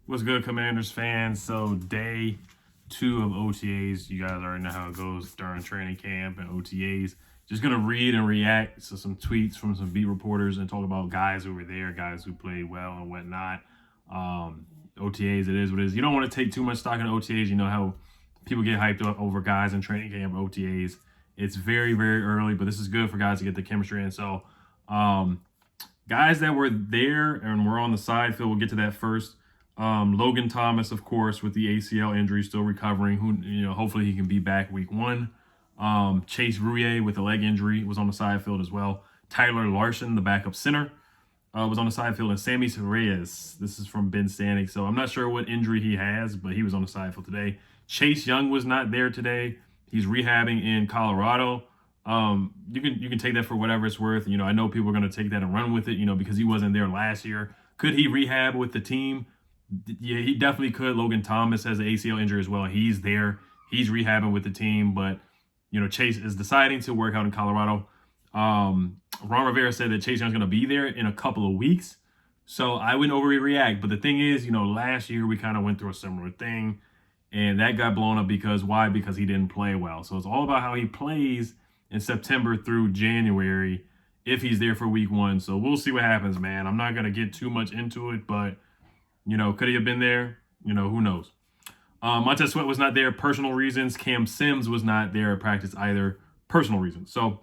What's good, Commanders fans? So day 2 of OTAs. You guys already know how it goes during training camp and OTAs. Just gonna read and react to some tweets from some beat reporters and talk about guys who were there, guys who played well and whatnot. OTAs, it is what it is. You don't want to take too much stock in OTAs. You know how people get hyped up over guys in training camp OTAs. It's very, very early, but this is good for guys to get the chemistry in. So guys that were there and were on the side field, we'll get to that first. Logan Thomas, of course, with the ACL injury, still recovering. Hopefully he can be back week 1. Chase Rouillet with a leg injury was on the side field as well. Tyler Larson, the backup center, was on the side field, and Sammy Reyes. This is from Ben Stanek, so I'm not sure what injury he has, but he was on the side field today. Chase Young was not there today. He's rehabbing in Colorado. You can take that for whatever it's worth. I know people are going to take that and run with it, because he wasn't there last year. Could he rehab with the team? Yeah, he definitely could. Logan Thomas has an ACL injury as well. He's there. He's rehabbing with the team, but Chase is deciding to work out in Colorado. Ron Rivera said that Chase Young's going to be there in a couple of weeks, so I wouldn't overreact. But the thing is, last year we kind of went through a similar thing, and that got blown up because why? Because he didn't play well. So it's all about how he plays in September through January if he's there for week 1. So we'll see what happens, man. I'm not going to get too much into it, but could he have been there? Who knows? Montez Sweat was not there, personal reasons. Cam Sims was not there at practice either, personal reasons. So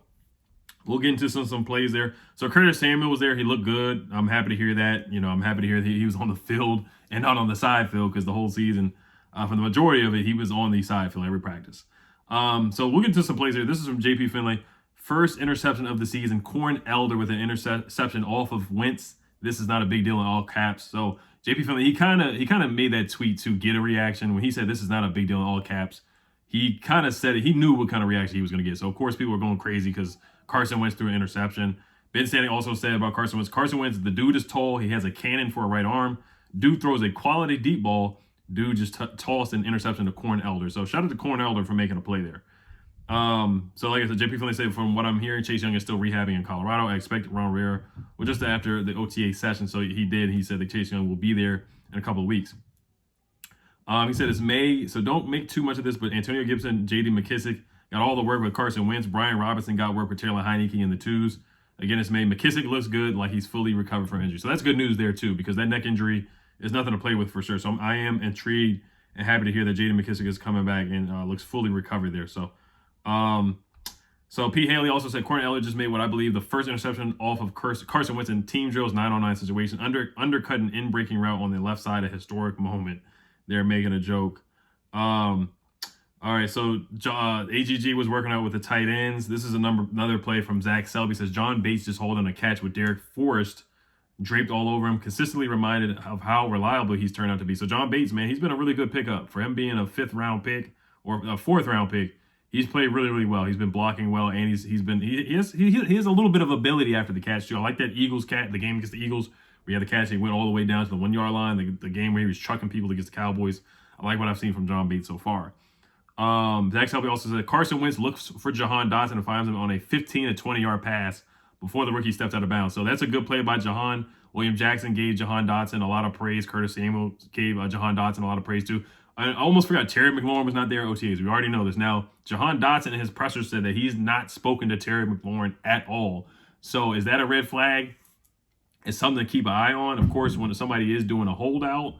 we'll get into some plays there. So Curtis Samuel was there. He looked good. I'm happy to hear that. I'm happy to hear that he was on the field and not on the side field, because the whole season, for the majority of it, he was on the side field every practice. So we'll get into some plays here. This is from JP Finlay. First interception of the season. Corn Elder with an interception off of Wentz. This is not a big deal in all caps. So JP Finlay, he kind of made that tweet to get a reaction. When he said this is not a big deal in all caps, he kind of said it. He knew what kind of reaction he was going to get. So, of course, people were going crazy because Carson Wentz threw an interception. Ben Stanek also said about Carson Wentz, the dude is tall. He has a cannon for a right arm. Dude throws a quality deep ball. Dude just tossed an interception to Corn Elder. So, shout out to Corn Elder for making a play there. So like I said, JP Finlay said, from what I'm hearing, Chase Young is still rehabbing in Colorado. I expect Ron Rivera, just after the OTA session. So he said that Chase Young will be there in a couple of weeks. He said it's May, so don't make too much of this, but Antonio Gibson, J.D. McKissick got all the work with Carson Wentz. Brian Robinson got work with Taylor Heineke in the 2s. Again, it's May. McKissick looks good, like he's fully recovered from injury. So that's good news there too, because that neck injury is nothing to play with for sure. So I am intrigued and happy to hear that J.D. McKissick is coming back and looks fully recovered there. So Pete Haley also said Corn Elder just made what I believe the first interception off of Carson Wentz in team drills 9-on-9 situation, undercut an in-breaking route on the left side, a historic moment. They're making a joke. All right, so AGG was working out with the tight ends. This is another play from Zach Selby. Says John Bates just holding a catch with Derek Forrest draped all over him, consistently reminded of how reliable he's turned out to be. So John Bates, man, he's been a really good pickup for him being a 5th-round pick or a 4th-round pick. He's played really, really well. He's been blocking well, and he has a little bit of ability after the catch too. I like that Eagles catch, the game against the Eagles, where he had the catch, he went all the way down to the 1-yard line. The game where he was trucking people against the Cowboys. I like what I've seen from John Bates so far. Zach Selby also said Carson Wentz looks for Jahan Dotson and finds him on a 15 to 20-yard pass before the rookie steps out of bounds. So that's a good play by Jahan. William Jackson gave Jahan Dotson a lot of praise. Curtis Samuel gave Jahan Dotson a lot of praise too. I almost forgot Terry McLaurin was not there at OTAs. We already know this. Now, Jahan Dotson and his presser said that he's not spoken to Terry McLaurin at all. So is that a red flag? It's something to keep an eye on. Of course, when somebody is doing a holdout,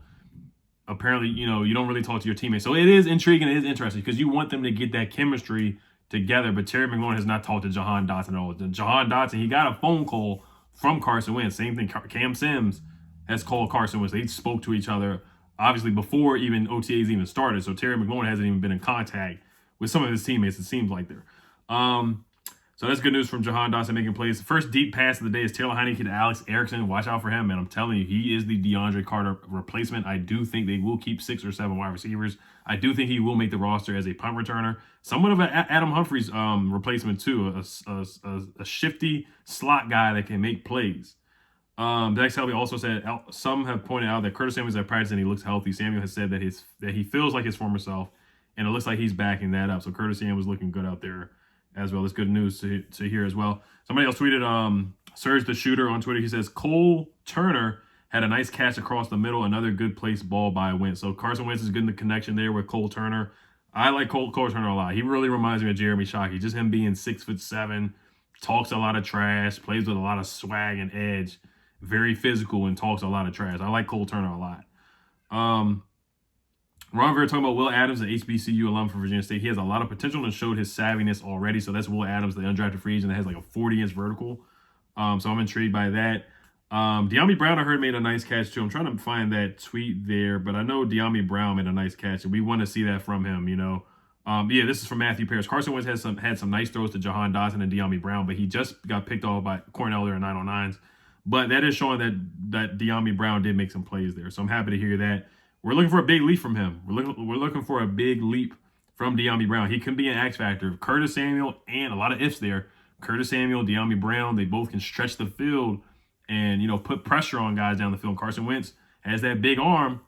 apparently, you don't really talk to your teammates. So it is intriguing. It is interesting because you want them to get that chemistry together. But Terry McLaurin has not talked to Jahan Dotson at all. Jahan Dotson, he got a phone call from Carson Wentz. Same thing. Cam Sims has called Carson Wentz. They spoke to each other, obviously, before even OTAs even started. So Terry McLaurin hasn't even been in contact with some of his teammates, it seems like there. So that's good news from Jahan Dotson making plays. The first deep pass of the day is Taylor Heineke to Alex Erickson. Watch out for him, man. I'm telling you, he is the DeAndre Carter replacement. I do think they will keep 6 or 7 wide receivers. I do think he will make the roster as a punt returner. Somewhat of an Adam Humphries replacement, too. A shifty slot guy that can make plays. Zach Selby also said some have pointed out that Curtis Samuel's at practice and he looks healthy. Samuel has said that he feels like his former self, and it looks like he's backing that up. So Curtis Samuel was looking good out there as well. It's good news to hear as well. Somebody else tweeted Serge the Shooter on Twitter. He says Cole Turner Had a nice catch across the middle. Another good placed ball by Wentz. So Carson Wentz is good in the connection there with Cole Turner. I like Cole Turner a lot. He really reminds me of Jeremy Shockey. Just him being 6'7", talks a lot of trash, plays with a lot of swag and edge, very physical, and talks a lot of trash. I like Cole Turner a lot. Ron Rivera talking about Will Adams, the HBCU alum from Virginia State. He has a lot of potential and showed his savviness already. So that's Will Adams, the undrafted free agent that has like a 40-inch vertical. So I'm intrigued by that. De'Ami Brown, I heard, made a nice catch too. I'm trying to find that tweet there, but I know De'Ami Brown made a nice catch, and we want to see that from him, you know. Yeah, this is from Matthew Parrish. Carson Wentz had some nice throws to Jahan Dotson and De'Ami Brown, but he just got picked off by Cornell there in 909s. But that is showing that De'Ami Brown did make some plays there, so I'm happy to hear that. We're looking for a big leap from him. We're looking for a big leap from De'Ami Brown. He can be an X factor. Curtis Samuel, and a lot of ifs there. Curtis Samuel, De'Ami Brown, they both can stretch the field and, you know, put pressure on guys down the field. Carson Wentz has that big arm.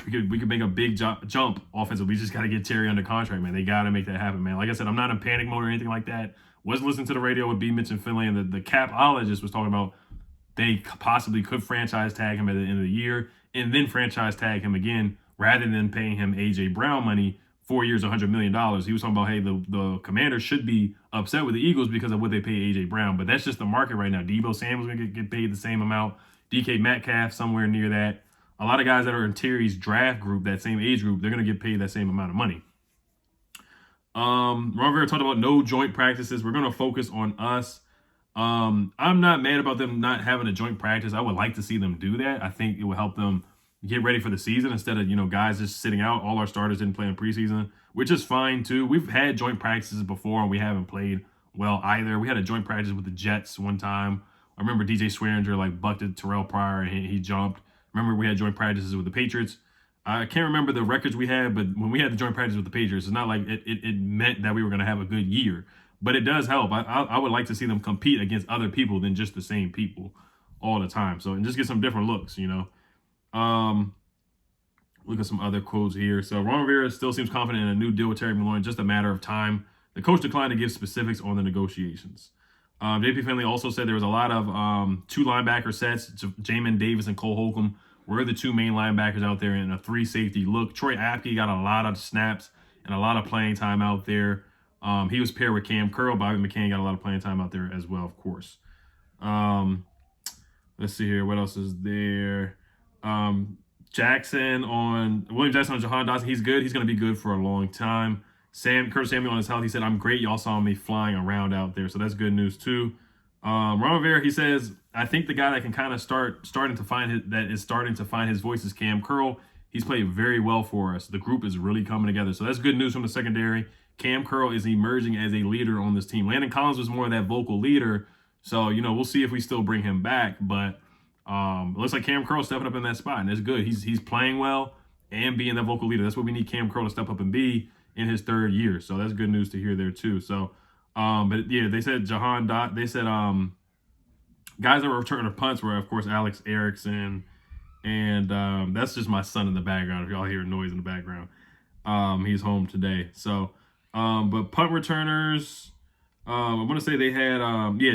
We could make a big jump offensively. We just got to get Terry under contract, man. They got to make that happen, man. Like I said, I'm not in panic mode or anything like that. Was listening to the radio with B. Mitch and Finley, and the capologist was talking about they possibly could franchise tag him at the end of the year and then franchise tag him again rather than paying him A.J. Brown money, 4 years, $100 million. He was talking about, hey, the Commanders should be upset with the Eagles because of what they pay A.J. Brown. But that's just the market right now. Deebo Samuel's going to get paid the same amount. DK Metcalf, somewhere near that. A lot of guys that are in Terry's draft group, that same age group, they're going to get paid that same amount of money. Ron Rivera talked about no joint practices. We're going to focus on us. I'm not mad about them not having a joint practice. I would like to see them do that. I think it will help them get ready for the season instead of, you know, guys just sitting out. All our starters didn't play in preseason, which is fine too. We've had joint practices before and we haven't played well either. We had a joint practice with the Jets one time. I remember DJ Swearinger like bucked Terrell Pryor and he jumped. Remember we had joint practices with the Patriots. I can't remember the records we had, but when we had the joint practice with the Patriots, it's not like it meant that we were going to have a good year. But it does help. I would like to see them compete against other people than just the same people all the time. So, and just get some different looks, you know. Look at some other quotes here. So Ron Rivera still seems confident in a new deal with Terry McLaurin, just a matter of time. The coach declined to give specifics on the negotiations. JP Finley also said there was a lot of two linebacker sets. Jamin Davis and Cole Holcomb were the two main linebackers out there in a three safety look. Troy Apke got a lot of snaps and a lot of playing time out there. He was paired with Cam Curl. Bobby McCain got a lot of playing time out there as well, of course. Let's see here. What else is there? William Jackson on Jahan Dotson. He's good. He's going to be good for a long time. Curtis Samuel on his health. He said, "I'm great. Y'all saw me flying around out there." So that's good news too. Ron Rivera, he says, "I think the guy that can kind of starting to find his voice is Cam Curl. He's played very well for us. The group is really coming together." So that's good news from the secondary. Cam Curl is emerging as a leader on this team. Landon Collins was more of that vocal leader. So, you know, we'll see if we still bring him back. But it looks like Cam Curl stepping up in that spot, and it's good. He's playing well and being that vocal leader. That's what we need Cam Curl to step up and be in his third year. So that's good news to hear there too. So, but yeah, they said guys that were returning punts were, of course, Alex Erickson. And that's just my son in the background. If y'all hear noise in the background, he's home today. So, but punt returners, I want to say they had,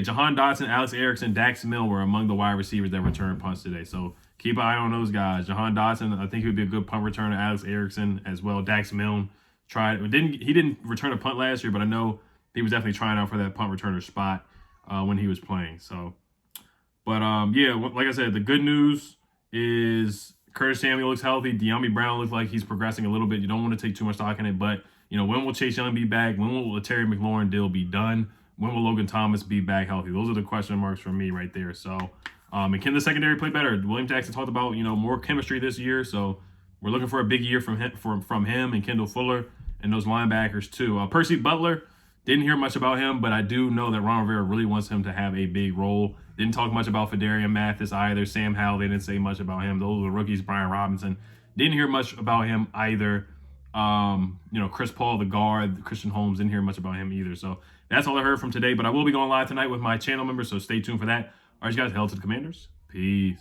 Jahan Dotson, Alex Erickson, Dax Mill were among the wide receivers that returned punts today. So keep an eye on those guys. Jahan Dotson, I think he would be a good punt returner. Alex Erickson as well. Dax Mill he didn't return a punt last year, but I know he was definitely trying out for that punt returner spot when he was playing. So, but like I said, the good news is Curtis Samuel looks healthy. De'Ami Brown looks like he's progressing a little bit. You don't want to take too much stock in it, but you know, when will Chase Young be back? When will the Terry McLaurin deal be done? When will Logan Thomas be back healthy? Those are the question marks for me right there. So, and can the secondary play better? William Jackson talked about, you know, more chemistry this year. So we're looking for a big year from him and Kendall Fuller and those linebackers too. Percy Butler, didn't hear much about him, but I do know that Ron Rivera really wants him to have a big role. Didn't talk much about Fedarian Mathis either. Sam Howell, they didn't say much about him. Those were rookies. Brian Robinson, didn't hear much about him either. Chris Paul, the guard, Christian Holmes, didn't hear much about him either. So that's all I heard from today. But I will be going live tonight with my channel members, so stay tuned for that. All right, you guys, hell to the Commanders. Peace.